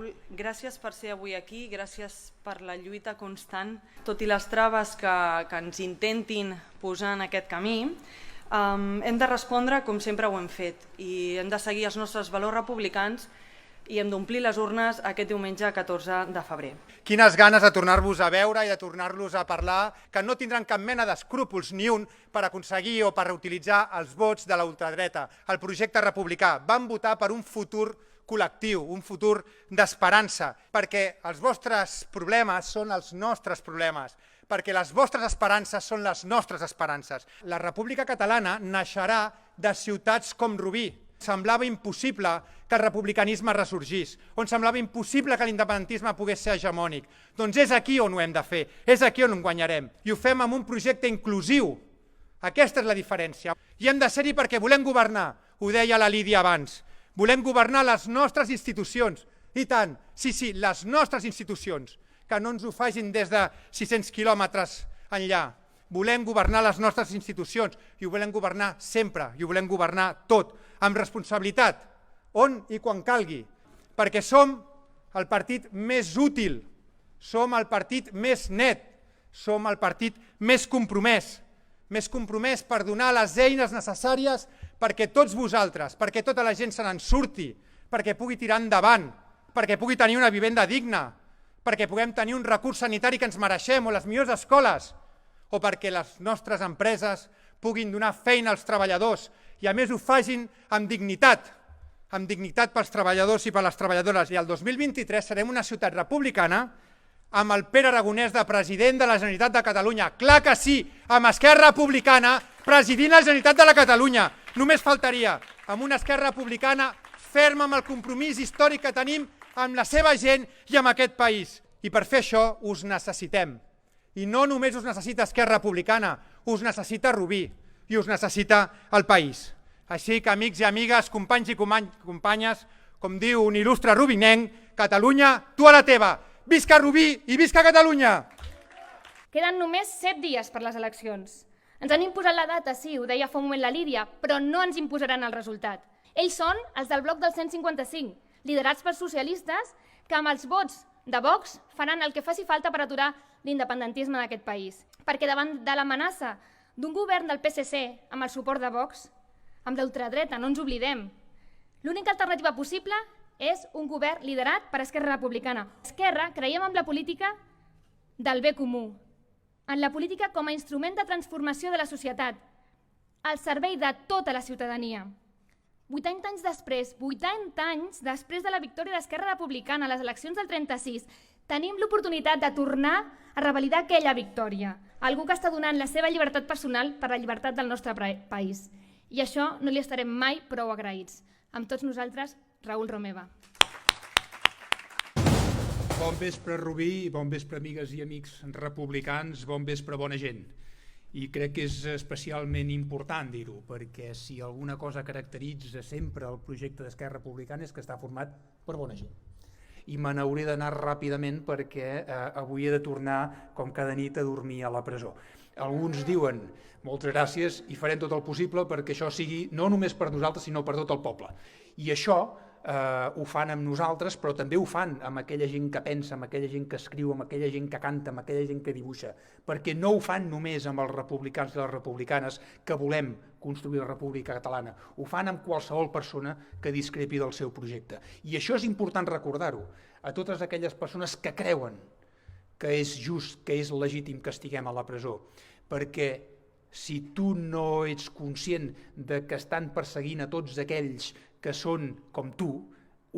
Raül, gràcies per ser avui aquí, gràcies per la lluita constant. Tot i les traves que ens intentin posar en aquest camí, hem de respondre com sempre ho hem fet i hem de seguir els nostres valors republicans i hem d'omplir les urnes aquest diumenge 14 de febrer. Quines ganes de tornar-vos a veure i de tornar-los a parlar, que no tindran cap mena d'escrúpols ni un per aconseguir o per reutilitzar els vots de la ultradreta. El projecte republicà van votar per un futur col·lectiu, un futur d'esperança, perquè els vostres problemes són els nostres problemes, perquè les vostres esperances són les nostres esperances. La República Catalana naixerà de ciutats com Rubí. Semblava impossible que el republicanisme ressorgís, on semblava impossible que l'independentisme pogués ser hegemònic. Doncs és aquí on ho hem de fer, és aquí on guanyarem. I ho fem amb un projecte inclusiu. Aquesta és la diferència. I hem de ser-hi perquè volem governar, ho deia la Lídia abans. Volem governar les nostres institucions. I tant, sí, les nostres institucions, que no ens ho facin des de 600 quilòmetres enllà. Volem governar les nostres institucions i ho volem governar sempre, i ho volem governar tot, amb responsabilitat, on i quan calgui, perquè som el partit més útil, som el partit més net, som el partit més compromès per donar les eines necessàries perquè tots vosaltres, perquè tota la gent se n'en surti, perquè pugui tirar endavant, perquè pugui tenir una vivenda digna, perquè puguem tenir un recurs sanitari que ens mereixem o les millors escoles, o perquè les nostres empreses puguin donar feina als treballadors i a més ho facin amb dignitat pels treballadors i per les treballadores. I el 2023 serem una ciutat republicana amb el Pere Aragonès de president de la Generalitat de Catalunya. Clar que sí, amb Esquerra Republicana presidint la Generalitat de la Catalunya. Només faltaria, amb una Esquerra Republicana ferma amb el compromís històric que tenim amb la seva gent i amb aquest país. I per fer això us necessitem. I no només us necessita Esquerra Republicana, us necessita Rubí i us necessita el país. Així que, amics i amigues, companys i companyes, com diu un il·lustre rubinenc, Catalunya, tu a la teva. Visca Rubí i visca Catalunya! Queden només 7 dies per les eleccions. Ens han imposat la data, sí, ho deia fa un moment la Lídia, però no ens imposaran el resultat. Ells són els del bloc del 155, liderats per socialistes, que amb els vots de Vox faran el que faci falta per aturar l'independentisme d'aquest país. Perquè davant de l'amenaça d'un govern del PSC amb el suport de Vox, amb l'ultradreta, no ens oblidem, l'única alternativa possible és un govern liderat per Esquerra Republicana. Esquerra creiem en la política del bé comú, en la política com a instrument de transformació de la societat, al servei de tota la ciutadania. 80 anys després de la victòria d'Esquerra Republicana a les eleccions del 36, tenim l'oportunitat de tornar a revalidar aquella victòria. Algú que està donant la seva llibertat personal per la llibertat del nostre país. I això no li estarem mai prou agraïts. Amb tots nosaltres, Raül Romeva. Bon vespre, Rubí, bon vespre, amigues i amics republicans, bon vespre, bona gent. I crec que és especialment important dir-ho, perquè si alguna cosa caracteritza sempre el projecte d'Esquerra Republicana és que està format per bona gent. I me n'hauré d'anar ràpidament perquè avui he de tornar, com cada nit, a dormir a la presó. Alguns diuen, moltes gràcies i farem tot el possible perquè això sigui no només per nosaltres, sinó per tot el poble. I això ho fan amb nosaltres, però també ho fan amb aquella gent que pensa, amb aquella gent que escriu, amb aquella gent que canta, amb aquella gent que dibuixa, perquè no ho fan només amb els republicans i les republicanes que volem construir la República Catalana, ho fan amb qualsevol persona que discrepi del seu projecte. I això és important recordar-ho a totes aquelles persones que creuen que és just, que és legítim que estiguem a la presó, perquè si tu no ets conscient de que estan perseguint a tots aquells que són com tu,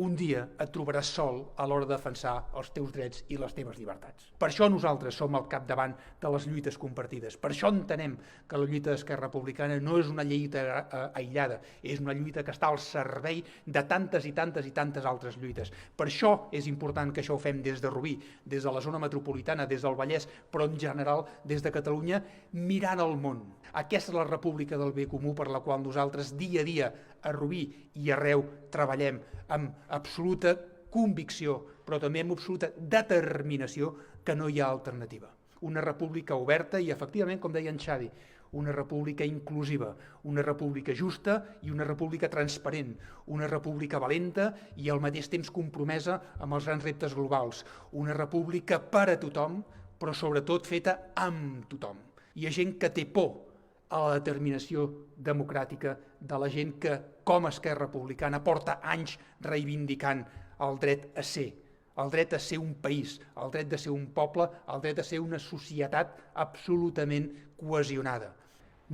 un dia et trobaràs sol a l'hora de defensar els teus drets i les teves llibertats. Per això nosaltres som al capdavant de les lluites compartides. Per això entenem que la lluita d'Esquerra Republicana no és una lluita aïllada, és una lluita que està al servei de tantes i tantes altres lluites. Per això és important que això ho fem des de Rubí, des de la zona metropolitana, des del Vallès, però en general des de Catalunya, mirant el món. Aquesta és la república del bé comú per la qual nosaltres dia a dia a Rubí i arreu treballem amb absoluta convicció, però també amb absoluta determinació que no hi ha alternativa. Una república oberta i, efectivament, com deia en Xavi, una república inclusiva, una república justa i una república transparent, una república valenta i al mateix temps compromesa amb els grans reptes globals, una república per a tothom, però sobretot feta amb tothom. Hi ha gent que té por a la determinació democràtica de la gent que, com a Esquerra Republicana, porta anys reivindicant el dret a ser un país, el dret de ser un poble, el dret de ser una societat absolutament cohesionada.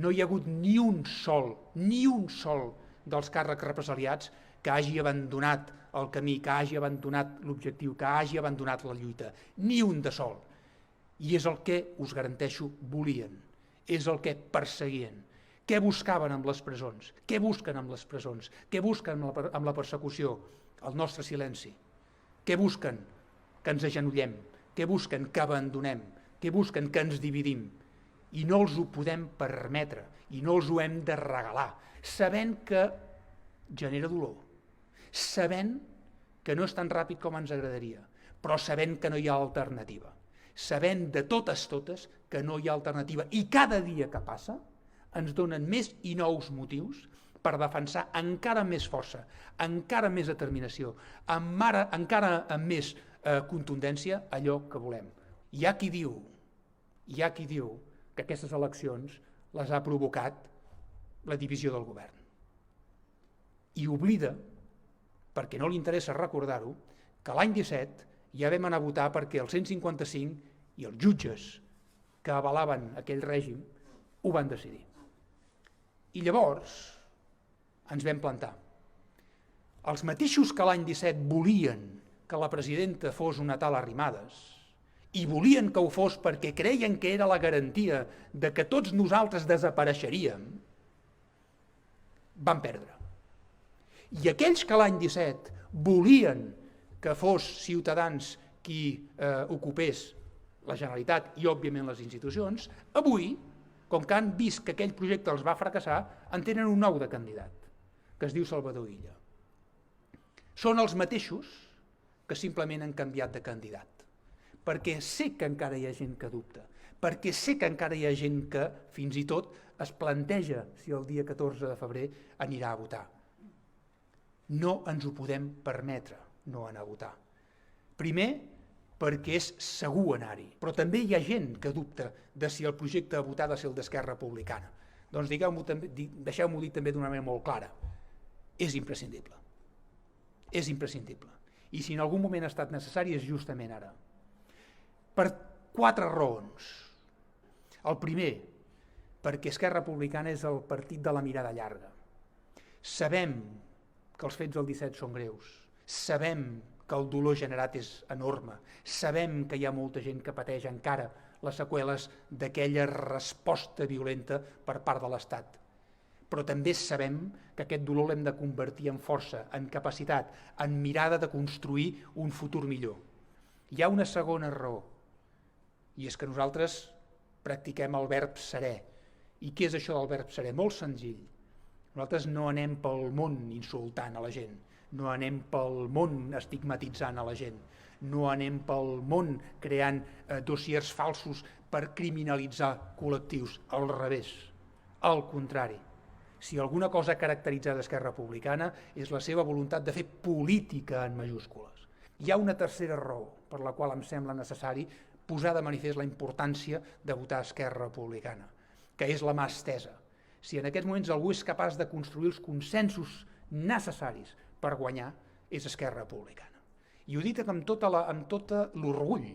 No hi ha hagut ni un sol dels càrrecs represaliats que hagi abandonat el camí, que hagi abandonat l'objectiu, que hagi abandonat la lluita. Ni un de sol. I és el que, us garanteixo, volien. És el que perseguien. Què buscaven amb les presons? Què busquen amb les presons? Què busquen amb la persecució? El nostre silenci. Què busquen? Que ens agenollem. Què busquen? Que abandonem. Què busquen? Que ens dividim. I no els ho podem permetre. I no els ho hem de regalar. Sabent que genera dolor. Sabent que no és tan ràpid com ens agradaria. Però sabent que no hi ha alternativa. Sabent de totes que no hi ha alternativa. I cada dia que passa ens donen més i nous motius per defensar encara amb més força, encara amb més determinació, encara amb més contundència allò que volem. Hi ha qui diu que aquestes eleccions les ha provocat la divisió del govern. I oblida, perquè no li interessa recordar-ho, que l'any 17 ja vam anar a votar perquè el 155 i els jutges que avalaven aquell règim ho van decidir. I llavors ens vam plantar. Els mateixos que l'any 17 volien que la presidenta fos una tal Arrimadas i volien que ho fos perquè creien que era la garantia de que tots nosaltres desapareixeríem, van perdre. I aquells que l'any 17 volien que fos Ciutadans qui ocupés la Generalitat i, òbviament, les institucions, avui, com que han vist que aquell projecte els va fracassar, en tenen un nou de candidat, que es diu Salvador Illa. Són els mateixos que simplement han canviat de candidat, perquè sé que encara hi ha gent que dubta, perquè sé que encara hi ha gent que, fins i tot, es planteja si el dia 14 de febrer anirà a votar. No ens ho podem permetre, no anar a votar. Primer, perquè és segur anar-hi, però també hi ha gent que dubta de si el projecte a votar ha de ser el d'Esquerra Republicana. Doncs deixeu-m'ho dir també d'una manera molt clara. És imprescindible. És imprescindible. I si en algun moment ha estat necessari és justament ara. Per 4 raons. El primer, perquè Esquerra Republicana és el partit de la mirada llarga. Sabem que els fets del 17 són greus. Sabem que el dolor generat és enorme. Sabem que hi ha molta gent que pateix encara les seqüeles d'aquella resposta violenta per part de l'Estat. Però també sabem que aquest dolor l'hem de convertir en força, en capacitat, en mirada de construir un futur millor. Hi ha una segona raó, i és que nosaltres practiquem el verb serè. I què és això del verb serè? Molt senzill. Nosaltres no anem pel món insultant a la gent, no anem pel món estigmatitzant a la gent, no anem pel món creant dossiers falsos per criminalitzar col·lectius, al revés, al contrari. Si alguna cosa ha caracteritzat Esquerra Republicana és la seva voluntat de fer política en majúscules. Hi ha una tercera raó per la qual em sembla necessari posar de manifest la importància de votar Esquerra Republicana, que és la mà estesa. Si en aquests moments algú és capaç de construir els consensos necessaris per guanyar, és Esquerra Republicana. I ho dic amb tot l'orgull.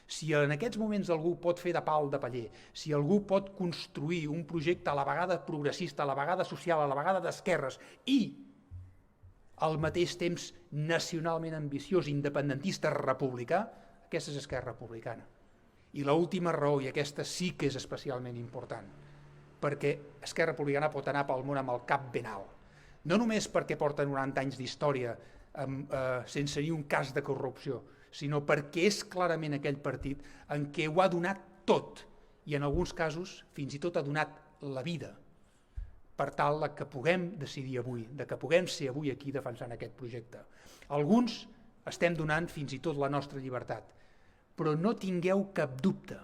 Si en aquests moments algú pot fer de pal de paller, si algú pot construir un projecte a la vegada progressista, a la vegada social, a la vegada d'esquerres i al mateix temps nacionalment ambiciós, independentista, republicà, aquesta és Esquerra Republicana. I l'última raó, i aquesta sí que és especialment important, perquè Esquerra Republicana pot anar pel món amb el cap ben alt. No només perquè porta 90 anys d'història sense ni un cas de corrupció, sinó perquè és clarament aquell partit en què ho ha donat tot i en alguns casos fins i tot ha donat la vida per tal que puguem decidir avui, que puguem ser avui aquí defensant aquest projecte. Alguns estem donant fins i tot la nostra llibertat, però no tingueu cap dubte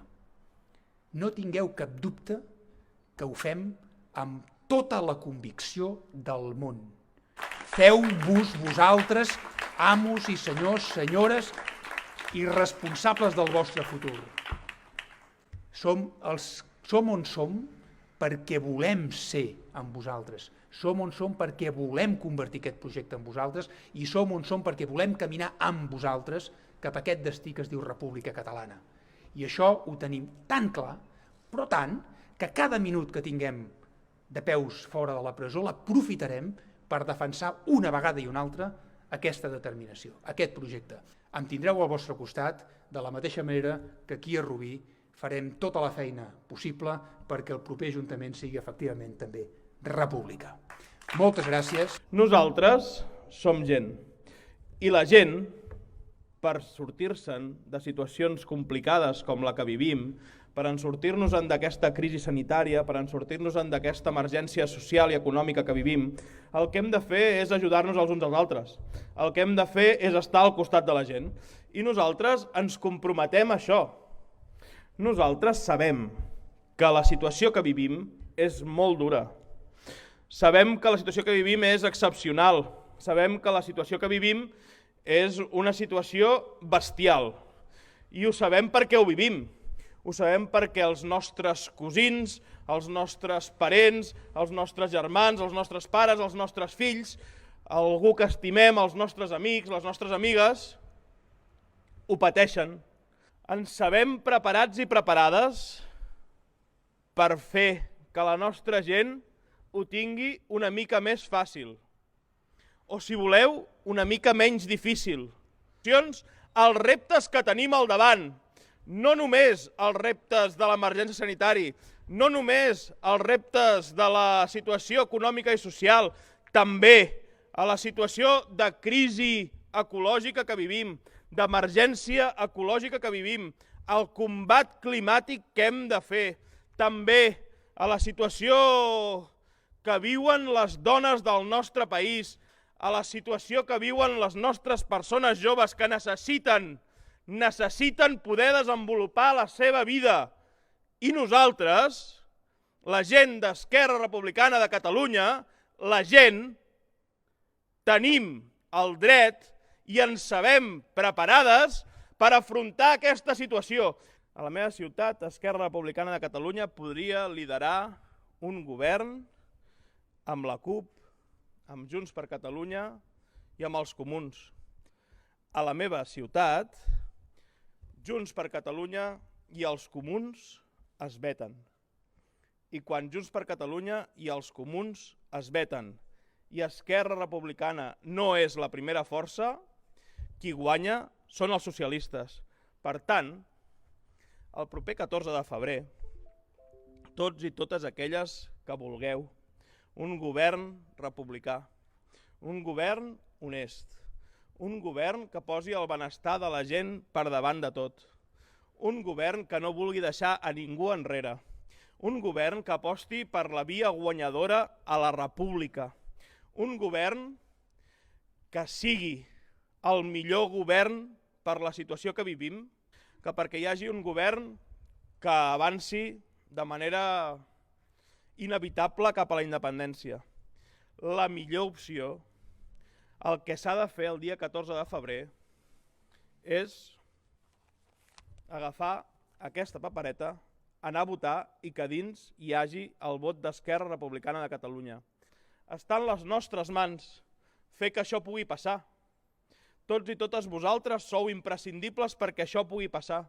que ho fem amb tota la convicció del món. Feu-vos vosaltres, amos i senyors, senyores, i responsables del vostre futur. Som on som perquè volem ser amb vosaltres. Som on som perquè volem convertir aquest projecte en vosaltres i som on som perquè volem caminar amb vosaltres cap a aquest destí que es diu República Catalana. I això ho tenim tan clar, però tant, que cada minut que tinguem de peus fora de la presó l'aprofitarem per defensar una vegada i una altra aquesta determinació, aquest projecte. Em tindreu al vostre costat de la mateixa manera que aquí a Rubí farem tota la feina possible perquè el proper Ajuntament sigui efectivament també república. Moltes gràcies. Nosaltres som gent i la gent, per sortir-se'n de situacions complicades com la que vivim, per sortir-nos-en d'aquesta crisi sanitària, per sortir-nos-en d'aquesta emergència social i econòmica que vivim, el que hem de fer és ajudar-nos els uns als altres. El que hem de fer és estar al costat de la gent. I nosaltres ens comprometem a això. Nosaltres sabem que la situació que vivim és molt dura. Sabem que la situació que vivim és excepcional. Sabem que la situació que vivim és una situació bestial. I ho sabem perquè ho vivim. Ho sabem perquè els nostres cosins, els nostres parents, els nostres germans, els nostres pares, els nostres fills, algú que estimem, els nostres amics, les nostres amigues, ho pateixen. Ens sabem preparats i preparades per fer que la nostra gent ho tingui una mica més fàcil. O, si voleu, una mica menys difícil. Els reptes que tenim al davant, no només els reptes de l'emergència sanitària, no només els reptes de la situació econòmica i social, també a la situació de crisi ecològica que vivim, d'emergència ecològica que vivim, al combat climàtic que hem de fer, també a la situació que viuen les dones del nostre país, a la situació que viuen les nostres persones joves que necessiten poder desenvolupar la seva vida. I nosaltres, la gent d'Esquerra Republicana de Catalunya, la gent, tenim el dret i ens sabem preparades per afrontar aquesta situació. A la meva ciutat, Esquerra Republicana de Catalunya podria liderar un govern amb la CUP, amb Junts per Catalunya i amb els comuns. A la meva ciutat, Junts per Catalunya i els comuns es veten. I quan Junts per Catalunya i els comuns es veten i Esquerra Republicana no és la primera força, qui guanya són els socialistes. Per tant, el proper 14 de febrer, tots i totes aquelles que vulgueu, un govern republicà, un govern honest, un govern que posi el benestar de la gent per davant de tot, un govern que no vulgui deixar a ningú enrere, un govern que aposti per la via guanyadora a la república, un govern que sigui el millor govern per la situació que vivim, que perquè hi hagi un govern que avanci de manera inevitable cap a la independència. La millor opció, el que s'ha de fer el dia 14 de febrer, és agafar aquesta papereta, anar a votar i que dins hi hagi el vot d'Esquerra Republicana de Catalunya. Està en les nostres mans fer que això pugui passar. Tots i totes vosaltres sou imprescindibles perquè això pugui passar.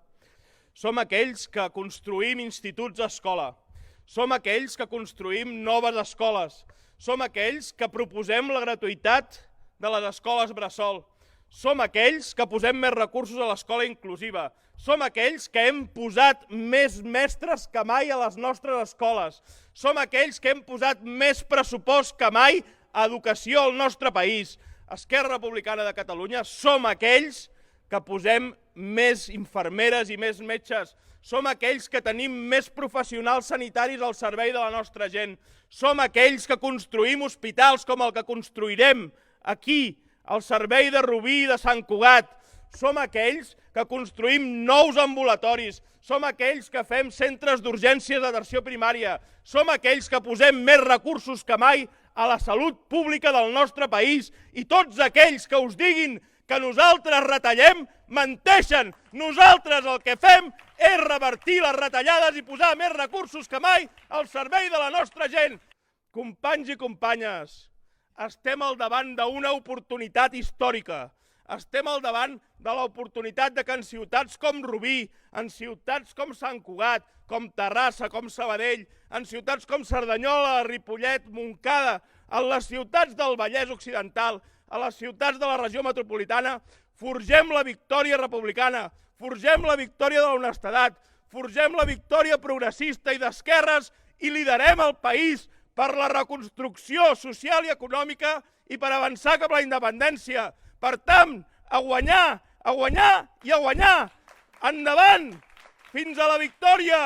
Som aquells que construïm instituts a escola. Som aquells que construïm noves escoles. Som aquells que proposem la gratuïtat de les escoles bressol. Som aquells que posem més recursos a l'escola inclusiva. Som aquells que hem posat més mestres que mai a les nostres escoles. Som aquells que hem posat més pressupost que mai a educació al nostre país. Esquerra Republicana de Catalunya som aquells que posem més infermeres i més metges. Som aquells que tenim més professionals sanitaris al servei de la nostra gent. Som aquells que construïm hospitals com el que construirem aquí, al servei de Rubí i de Sant Cugat. som aquells que construïm nous ambulatoris, som aquells que fem centres d'urgències d'atenció primària, som aquells que posem més recursos que mai a la salut pública del nostre país i tots aquells que us diguin que nosaltres retallem, menteixen. Nosaltres el que fem és revertir les retallades i posar més recursos que mai al servei de la nostra gent. Companys i companyes, estem al davant d'una oportunitat històrica. Estem al davant de l'oportunitat que en ciutats com Rubí, en ciutats com Sant Cugat, com Terrassa, com Sabadell, en ciutats com Cerdanyola, Ripollet, Montcada, en les ciutats del Vallès Occidental, a les ciutats de la regió metropolitana, forgem la victòria republicana, forgem la victòria de l'honestedat, forgem la victòria progressista i d'esquerres i liderem el país per la reconstrucció social i econòmica i per avançar cap a la independència. Per tant, a guanyar i a guanyar. Endavant! Fins a la victòria!